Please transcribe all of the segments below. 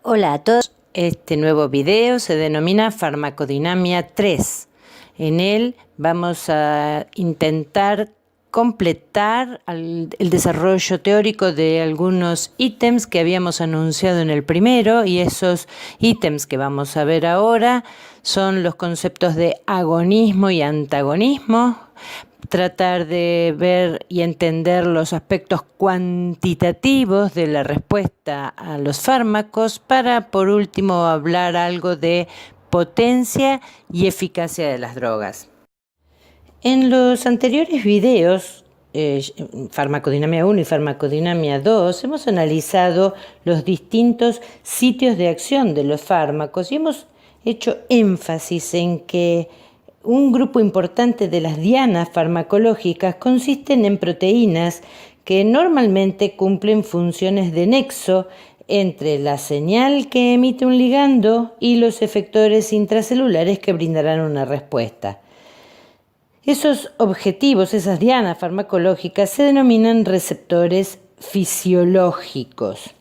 Hola a todos, este nuevo video se denomina Farmacodinamia 3. En él vamos a intentar completar el desarrollo teórico de algunos ítems que habíamos anunciado en el primero, y esos ítems que vamos a ver ahora son los conceptos de agonismo y antagonismo. Tratar de ver y entender los aspectos cuantitativos de la respuesta a los fármacos para, por último, hablar algo de potencia y eficacia de las drogas. En los anteriores videos, Farmacodinamia 1 y Farmacodinamia 2, hemos analizado los distintos sitios de acción de los fármacos y hemos hecho énfasis en que un grupo importante de las dianas farmacológicas consisten en proteínas que normalmente cumplen funciones de nexo entre la señal que emite un ligando y los efectores intracelulares que brindarán una respuesta. Esos objetivos, esas dianas farmacológicas, se denominan receptores fisiológicos.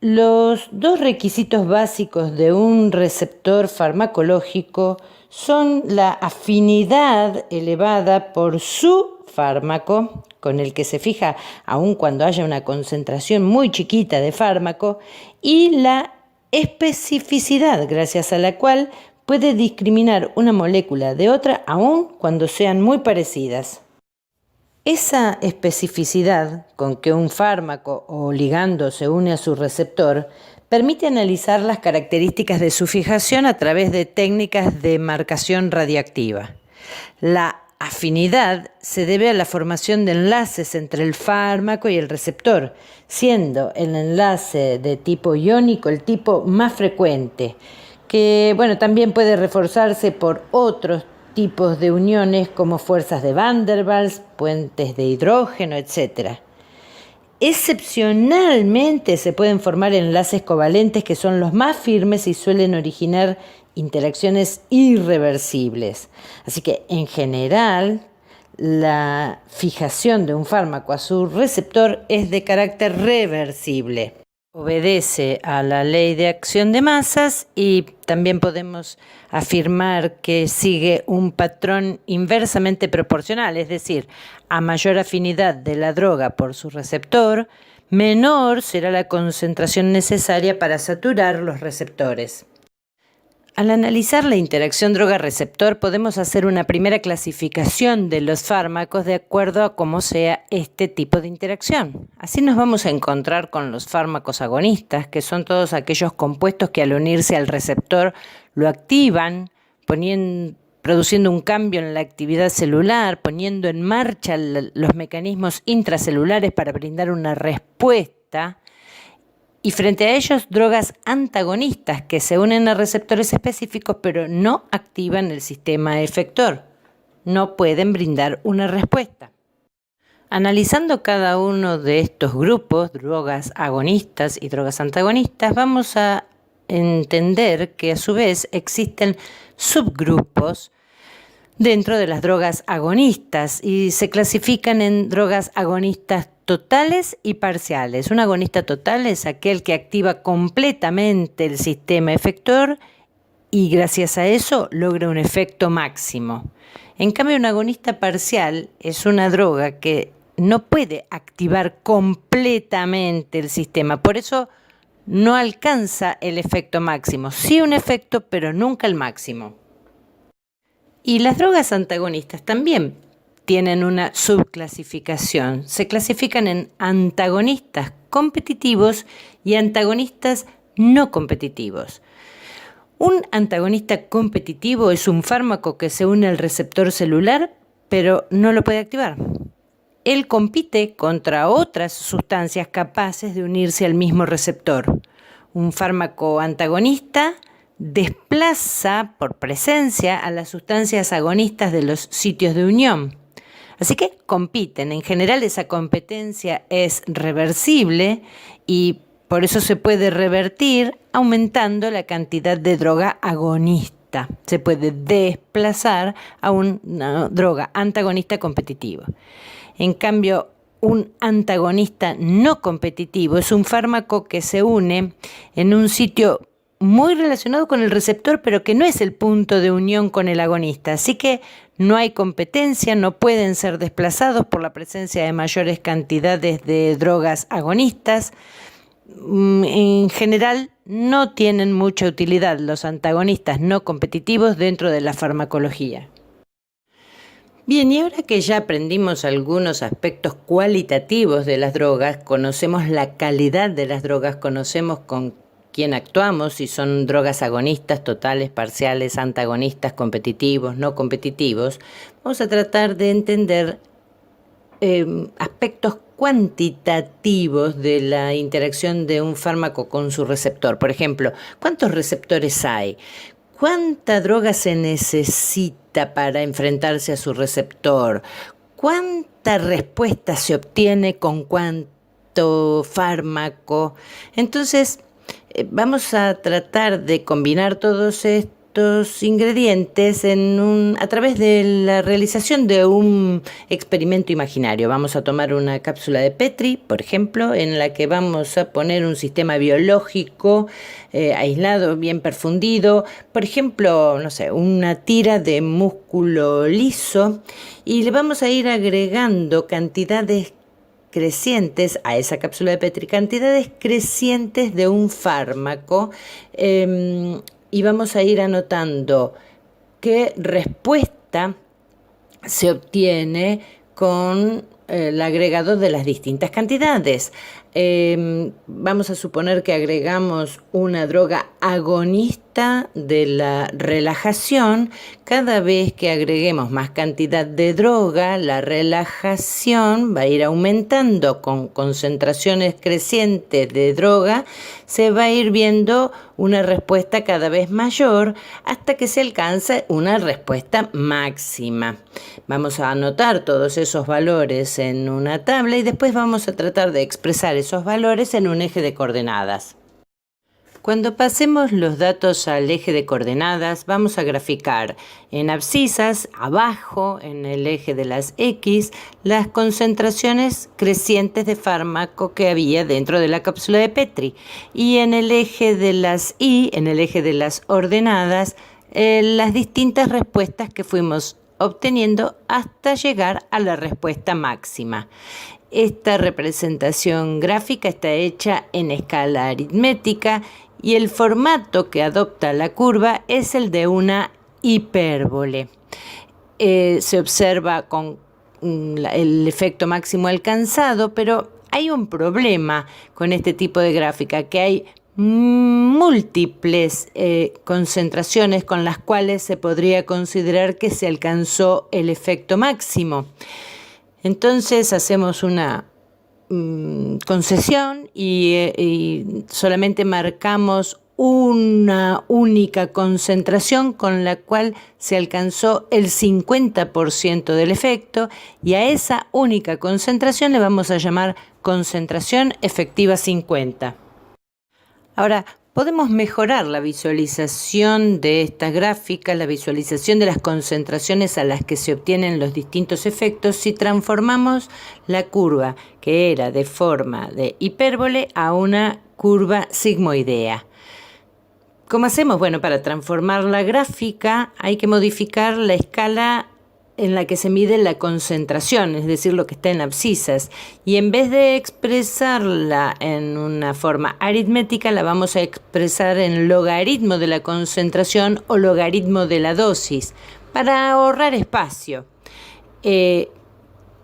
Los dos requisitos básicos de un receptor farmacológico son la afinidad elevada por su fármaco, con el que se fija aun cuando haya una concentración muy chiquita de fármaco, y la especificidad, gracias a la cual puede discriminar una molécula de otra aun cuando sean muy parecidas. Esa especificidad con que un fármaco o ligando se une a su receptor permite analizar las características de su fijación a través de técnicas de marcación radiactiva. La afinidad se debe a la formación de enlaces entre el fármaco y el receptor, siendo el enlace de tipo iónico el tipo más frecuente, que también puede reforzarse por otros tipos de uniones como fuerzas de Van der Waals, puentes de hidrógeno, etc. Excepcionalmente se pueden formar enlaces covalentes que son los más firmes y suelen originar interacciones irreversibles. Así que, en general, la fijación de un fármaco a su receptor es de carácter reversible. Obedece a la ley de acción de masas y también podemos afirmar que sigue un patrón inversamente proporcional, es decir, a mayor afinidad de la droga por su receptor, menor será la concentración necesaria para saturar los receptores. Al analizar la interacción droga-receptor podemos hacer una primera clasificación de los fármacos de acuerdo a cómo sea este tipo de interacción. Así nos vamos a encontrar con los fármacos agonistas, que son todos aquellos compuestos que al unirse al receptor lo activan, produciendo un cambio en la actividad celular, poniendo en marcha los mecanismos intracelulares para brindar una respuesta. Y frente a ellos, drogas antagonistas que se unen a receptores específicos pero no activan el sistema efector. No pueden brindar una respuesta. Analizando cada uno de estos grupos, drogas agonistas y drogas antagonistas, vamos a entender que a su vez existen subgrupos dentro de las drogas agonistas y se clasifican en drogas agonistas totales y parciales. Un agonista total es aquel que activa completamente el sistema efector y gracias a eso logra un efecto máximo. En cambio, un agonista parcial es una droga que no puede activar completamente el sistema, por eso no alcanza el efecto máximo. Sí un efecto, pero nunca el máximo. Y las drogas antagonistas también tienen una subclasificación. Se clasifican en antagonistas competitivos y antagonistas no competitivos. Un antagonista competitivo es un fármaco que se une al receptor celular, pero no lo puede activar. Él compite contra otras sustancias capaces de unirse al mismo receptor. Un fármaco antagonista desplaza por presencia a las sustancias agonistas de los sitios de unión. Así que compiten. En general esa competencia es reversible y por eso se puede revertir aumentando la cantidad de droga agonista. Se puede desplazar a una droga antagonista competitiva. En cambio, un antagonista no competitivo es un fármaco que se une en un sitio muy relacionado con el receptor, pero que no es el punto de unión con el agonista. Así que no hay competencia, no pueden ser desplazados por la presencia de mayores cantidades de drogas agonistas. En general, no tienen mucha utilidad los antagonistas no competitivos dentro de la farmacología. Bien, y ahora que ya aprendimos algunos aspectos cualitativos de las drogas, conocemos la calidad de las drogas, conocemos con quién actuamos, si son drogas agonistas, totales, parciales, antagonistas, competitivos, no competitivos, vamos a tratar de entender aspectos cuantitativos de la interacción de un fármaco con su receptor. Por ejemplo, ¿cuántos receptores hay? ¿Cuánta droga se necesita para enfrentarse a su receptor? ¿Cuánta respuesta se obtiene con cuánto fármaco? Entonces, vamos a tratar de combinar todos estos ingredientes a través de la realización de un experimento imaginario. Vamos a tomar una cápsula de Petri, por ejemplo, en la que vamos a poner un sistema biológico aislado, bien perfundido, por ejemplo, no sé, una tira de músculo liso, y le vamos a ir agregando cantidades crecientes a esa cápsula de Petri, cantidades crecientes de un fármaco, y vamos a ir anotando qué respuesta se obtiene con el agregado de las distintas cantidades. Vamos a suponer que agregamos una droga agonista de la relajación. Cada vez que agreguemos más cantidad de droga, la relajación va a ir aumentando con concentraciones crecientes de droga. Se va a ir viendo una respuesta cada vez mayor hasta que se alcanza una respuesta máxima. Vamos a anotar todos esos valores en una tabla y después vamos a tratar de expresar esos valores en un eje de coordenadas. Cuando pasemos los datos al eje de coordenadas, vamos a graficar en abscisas, abajo, en el eje de las X, las concentraciones crecientes de fármaco que había dentro de la cápsula de Petri. Y en el eje de las Y, en el eje de las ordenadas, las distintas respuestas que fuimos obteniendo hasta llegar a la respuesta máxima. Esta representación gráfica está hecha en escala aritmética y el formato que adopta la curva es el de una hipérbole. Se observa con el efecto máximo alcanzado, pero hay un problema con este tipo de gráfica, que hay múltiples concentraciones con las cuales se podría considerar que se alcanzó el efecto máximo. Entonces hacemos una concesión y solamente marcamos una única concentración con la cual se alcanzó el 50% del efecto, y a esa única concentración le vamos a llamar concentración efectiva 50. Ahora, podemos mejorar la visualización de esta gráfica, la visualización de las concentraciones a las que se obtienen los distintos efectos, si transformamos la curva, que era de forma de hipérbole, a una curva sigmoidea. ¿Cómo hacemos? Bueno, para transformar la gráfica hay que modificar la escala en la que se mide la concentración, es decir, lo que está en abscisas, y en vez de expresarla en una forma aritmética, la vamos a expresar en logaritmo de la concentración o logaritmo de la dosis, para ahorrar espacio.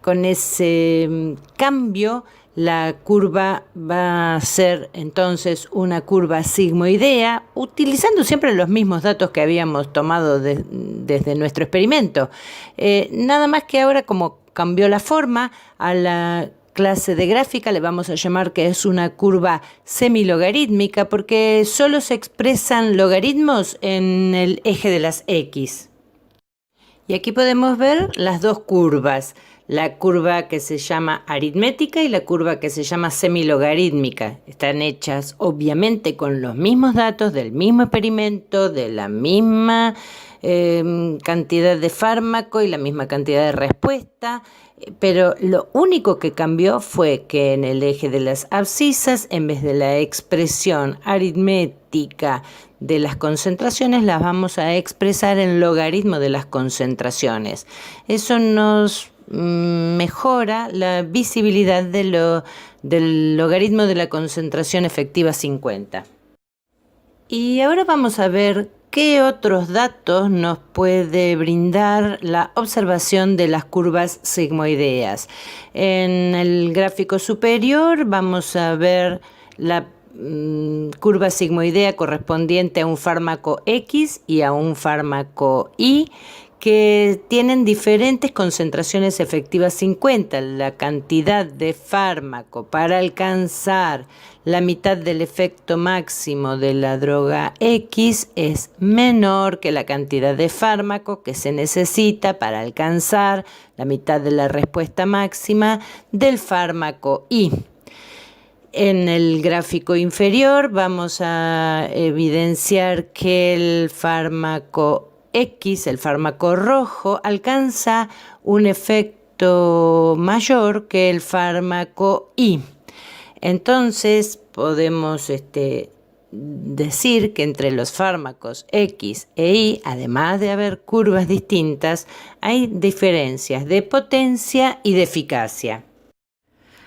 Con ese cambio, la curva va a ser entonces una curva sigmoidea, utilizando siempre los mismos datos que habíamos tomado desde nuestro experimento. Nada más que ahora, como cambió la forma, a la clase de gráfica le vamos a llamar que es una curva semilogarítmica, porque solo se expresan logaritmos en el eje de las X. Y aquí podemos ver las dos curvas. la curva que se llama aritmética y la curva que se llama semilogarítmica. Están hechas obviamente con los mismos datos del mismo experimento, de la misma cantidad de fármaco y la misma cantidad de respuesta, pero lo único que cambió fue que en el eje de las abscisas, en vez de la expresión aritmética de las concentraciones, las vamos a expresar en logaritmo de las concentraciones. Eso nos mejora la visibilidad del logaritmo de la concentración efectiva 50. Y ahora vamos a ver qué otros datos nos puede brindar la observación de las curvas sigmoideas. En el gráfico superior vamos a ver la curva sigmoidea correspondiente a un fármaco X y a un fármaco Y, que tienen diferentes concentraciones efectivas 50. La cantidad de fármaco para alcanzar la mitad del efecto máximo de la droga X es menor que la cantidad de fármaco que se necesita para alcanzar la mitad de la respuesta máxima del fármaco Y. En el gráfico inferior vamos a evidenciar que el fármaco X, el fármaco rojo, alcanza un efecto mayor que el fármaco Y. Entonces podemos decir que entre los fármacos X e Y, además de haber curvas distintas, hay diferencias de potencia y de eficacia.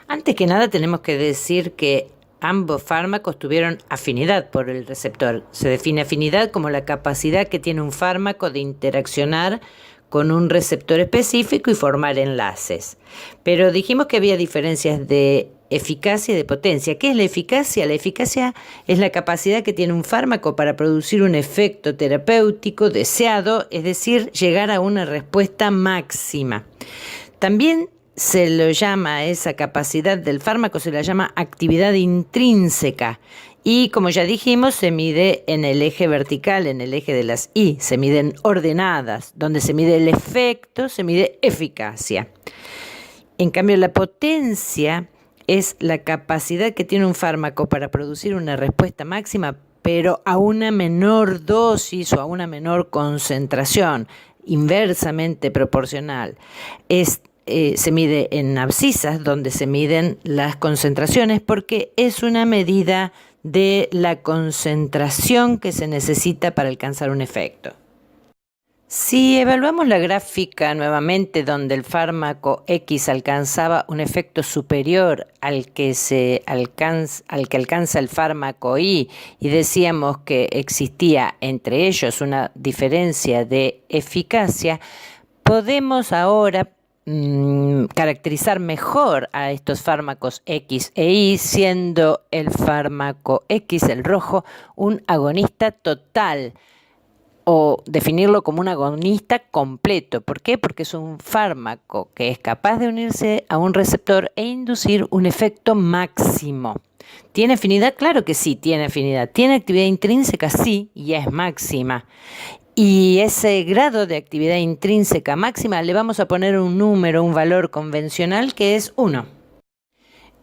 Antes que nada tenemos que decir que ambos fármacos tuvieron afinidad por el receptor. Se define afinidad como la capacidad que tiene un fármaco de interaccionar con un receptor específico y formar enlaces. Pero dijimos que había diferencias de eficacia y de potencia. ¿Qué es la eficacia? La eficacia es la capacidad que tiene un fármaco para producir un efecto terapéutico deseado, es decir, llegar a una respuesta máxima. También se lo llama, esa capacidad del fármaco se la llama actividad intrínseca, y como ya dijimos, se mide en el eje vertical, en el eje de las Y, se miden ordenadas. Donde se mide el efecto, se mide eficacia. En cambio, la potencia es la capacidad que tiene un fármaco para producir una respuesta máxima, pero a una menor dosis o a una menor concentración, inversamente proporcional. Se mide en abscisas, donde se miden las concentraciones, porque es una medida de la concentración que se necesita para alcanzar un efecto. Si evaluamos la gráfica nuevamente, donde el fármaco X alcanzaba un efecto superior al que alcanza el fármaco Y, y decíamos que existía entre ellos una diferencia de eficacia, podemos ahora caracterizar mejor a estos fármacos X e Y, siendo el fármaco X, el rojo, un agonista total, o definirlo como un agonista completo. ¿Por qué? Porque es un fármaco que es capaz de unirse a un receptor e inducir un efecto máximo. ¿Tiene afinidad? Claro que sí, tiene afinidad. ¿Tiene actividad intrínseca? Sí, y es máxima. Y ese grado de actividad intrínseca máxima le vamos a poner un número, un valor convencional, que es 1.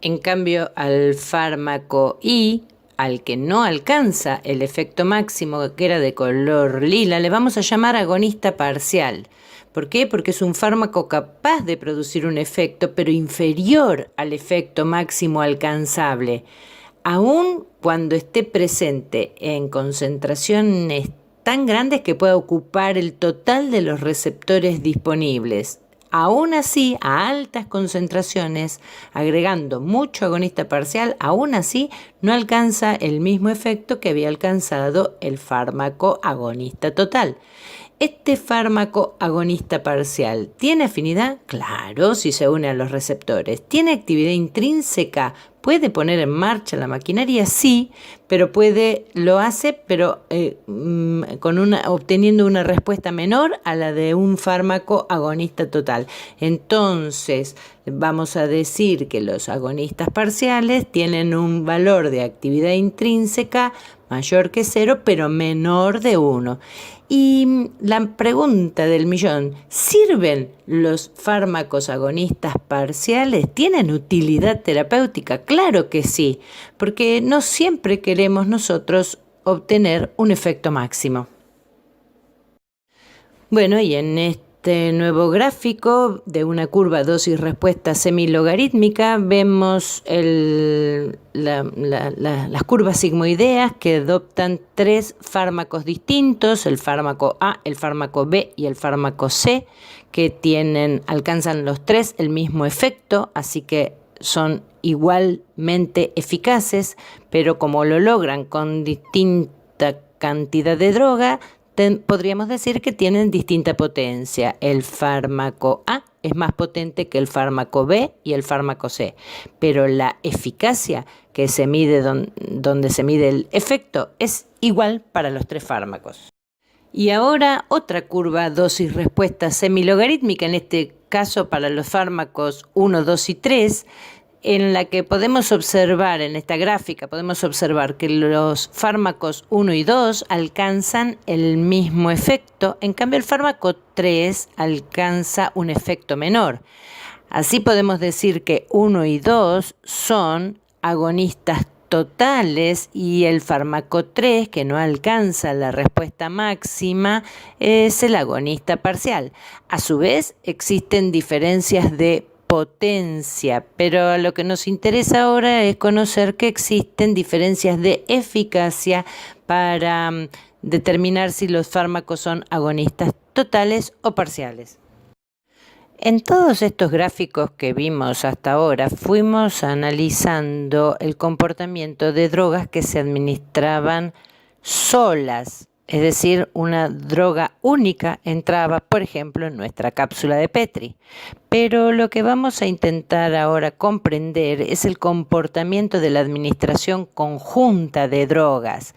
En cambio, al fármaco Y, al que no alcanza el efecto máximo, que era de color lila, le vamos a llamar agonista parcial. ¿Por qué? Porque es un fármaco capaz de producir un efecto, pero inferior al efecto máximo alcanzable, aun cuando esté presente en concentraciones tan grandes que pueda ocupar el total de los receptores disponibles. Aún así, a altas concentraciones, agregando mucho agonista parcial, aún así no alcanza el mismo efecto que había alcanzado el fármaco agonista total. ¿Este fármaco agonista parcial tiene afinidad? Claro, si se une a los receptores. ¿Tiene actividad intrínseca? ¿Puede poner en marcha la maquinaria? Sí, pero lo hace, pero obteniendo una respuesta menor a la de un fármaco agonista total. Entonces, vamos a decir que los agonistas parciales tienen un valor de actividad intrínseca mayor que 0, pero menor de 1. Y la pregunta del millón: ¿sirven ¿Los fármacos agonistas parciales tienen utilidad terapéutica? Claro que sí, porque no siempre queremos nosotros obtener un efecto máximo. Bueno, y en este nuevo gráfico de una curva dosis-respuesta semilogarítmica vemos las curvas sigmoideas que adoptan 3 fármacos distintos, el fármaco A, el fármaco B y el fármaco C, que alcanzan los 3 el mismo efecto, así que son igualmente eficaces, pero como lo logran con distinta cantidad de droga, podríamos decir que tienen distinta potencia. El fármaco A es más potente que el fármaco B y el fármaco C, pero la eficacia que se mide donde se mide el efecto es igual para los 3 fármacos. Y ahora otra curva dosis-respuesta semilogarítmica, en este caso para los fármacos 1, 2 y 3, en la que podemos observar, en esta gráfica, podemos observar que los fármacos 1 y 2 alcanzan el mismo efecto, en cambio el fármaco 3 alcanza un efecto menor. Así podemos decir que 1 y 2 son agonistas totales y el fármaco 3, que no alcanza la respuesta máxima, es el agonista parcial. A su vez, existen diferencias de potencia, pero lo que nos interesa ahora es conocer que existen diferencias de eficacia para determinar si los fármacos son agonistas totales o parciales. En todos estos gráficos que vimos hasta ahora, fuimos analizando el comportamiento de drogas que se administraban solas, es decir, una droga única entraba, por ejemplo, en nuestra cápsula de Petri. Pero lo que vamos a intentar ahora comprender es el comportamiento de la administración conjunta de drogas.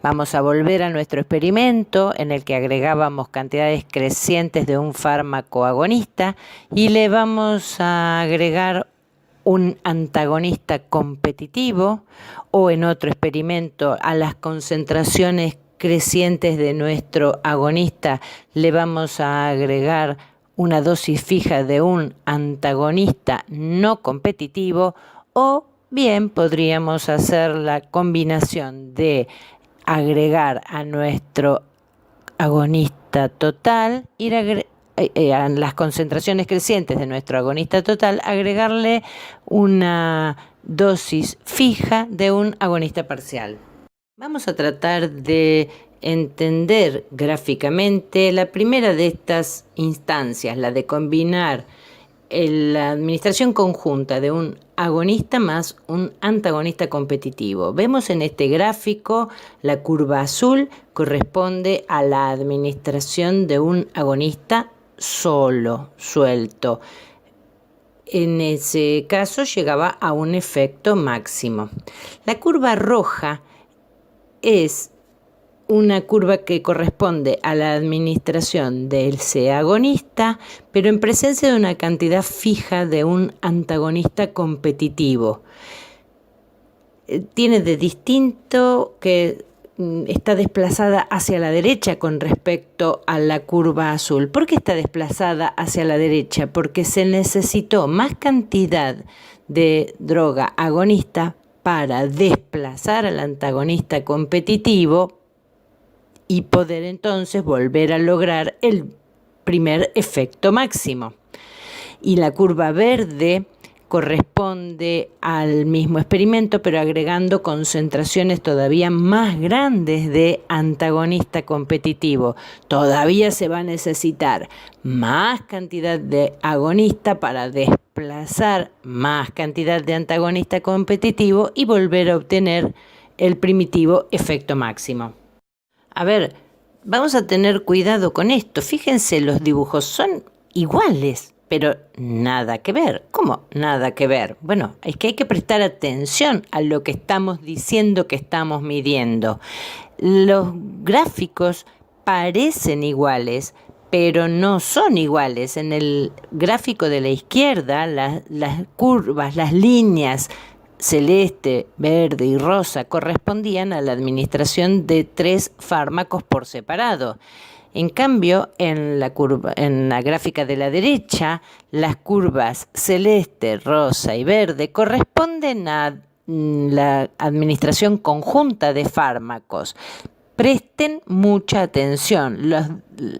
Vamos a volver a nuestro experimento en el que agregábamos cantidades crecientes de un fármaco agonista y le vamos a agregar un antagonista competitivo, o en otro experimento a las concentraciones crecientes de nuestro agonista le vamos a agregar una dosis fija de un antagonista no competitivo, o bien podríamos hacer la combinación de agregar a nuestro agonista total, a las concentraciones crecientes de nuestro agonista total, agregarle una dosis fija de un agonista parcial. Vamos a tratar de entender gráficamente la primera de estas instancias, la de combinar la administración conjunta de un agonista más un antagonista competitivo. Vemos en este gráfico la curva azul corresponde a la administración de un agonista solo, suelto. En ese caso llegaba a un efecto máximo. La curva roja es una curva que corresponde a la administración del C agonista, pero en presencia de una cantidad fija de un antagonista competitivo. Tiene de distinto que está desplazada hacia la derecha con respecto a la curva azul. ¿Por qué está desplazada hacia la derecha? Porque se necesitó más cantidad de droga agonista para desplazar al antagonista competitivo y poder entonces volver a lograr el primer efecto máximo. Y la curva verde corresponde al mismo experimento, pero agregando concentraciones todavía más grandes de antagonista competitivo. Todavía se va a necesitar más cantidad de agonista para desplazar más cantidad de antagonista competitivo y volver a obtener el primitivo efecto máximo. A ver, vamos a tener cuidado con esto. Fíjense, los dibujos son iguales, pero nada que ver. ¿Cómo nada que ver? Bueno, es que hay que prestar atención a lo que estamos diciendo que estamos midiendo. Los gráficos parecen iguales, pero no son iguales. En el gráfico de la izquierda, las curvas, las líneas celeste, verde y rosa correspondían a la administración de 3 fármacos por separado. En cambio, en la gráfica de la derecha, las curvas celeste, rosa y verde corresponden a la administración conjunta de fármacos. Presten mucha atención.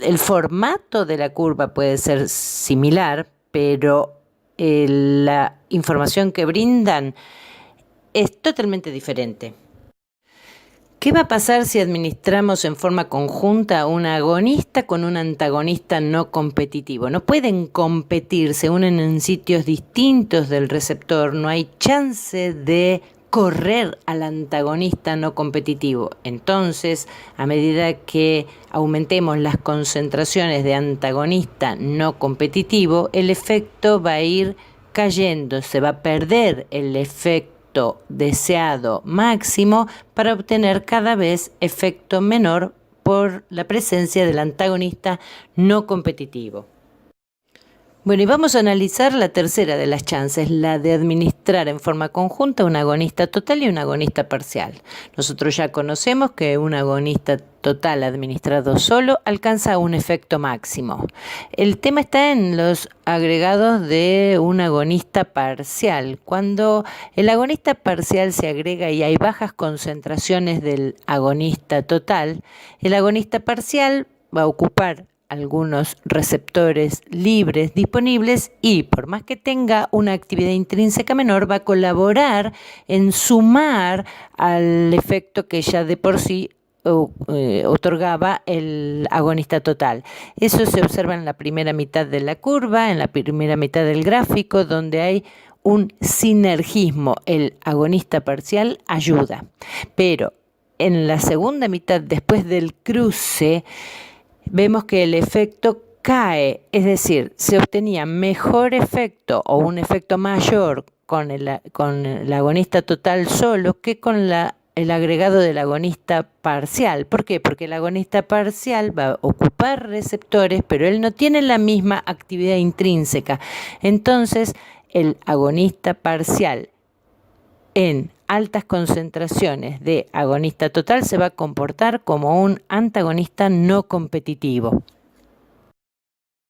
El formato de la curva puede ser similar, pero la información que brindan es totalmente diferente. ¿Qué va a pasar si administramos en forma conjunta un agonista con un antagonista no competitivo? No pueden competir, se unen en sitios distintos del receptor, no hay chance de correr al antagonista no competitivo. Entonces, a medida que aumentemos las concentraciones de antagonista no competitivo, el efecto va a ir cayendo, se va a perder el efecto deseado máximo para obtener cada vez efecto menor por la presencia del antagonista no competitivo. Bueno, y vamos a analizar la tercera de las chances, la de administrar en forma conjunta un agonista total y un agonista parcial. Nosotros ya conocemos que un agonista total administrado solo alcanza un efecto máximo. El tema está en los agregados de un agonista parcial. Cuando el agonista parcial se agrega y hay bajas concentraciones del agonista total, el agonista parcial va a ocupar algunos receptores libres disponibles y por más que tenga una actividad intrínseca menor, va a colaborar en sumar al efecto que ya de por sí otorgaba el agonista total. Eso se observa en la primera mitad de la curva, en la primera mitad del gráfico, donde hay un sinergismo. El agonista parcial ayuda, pero en la segunda mitad, después del cruce, vemos que el efecto cae, es decir, se obtenía mejor efecto o un efecto mayor con el agonista total solo que con el agregado del agonista parcial. ¿Por qué? Porque el agonista parcial va a ocupar receptores, pero él no tiene la misma actividad intrínseca. Entonces, el agonista parcial en altas concentraciones de agonista total se va a comportar como un antagonista no competitivo.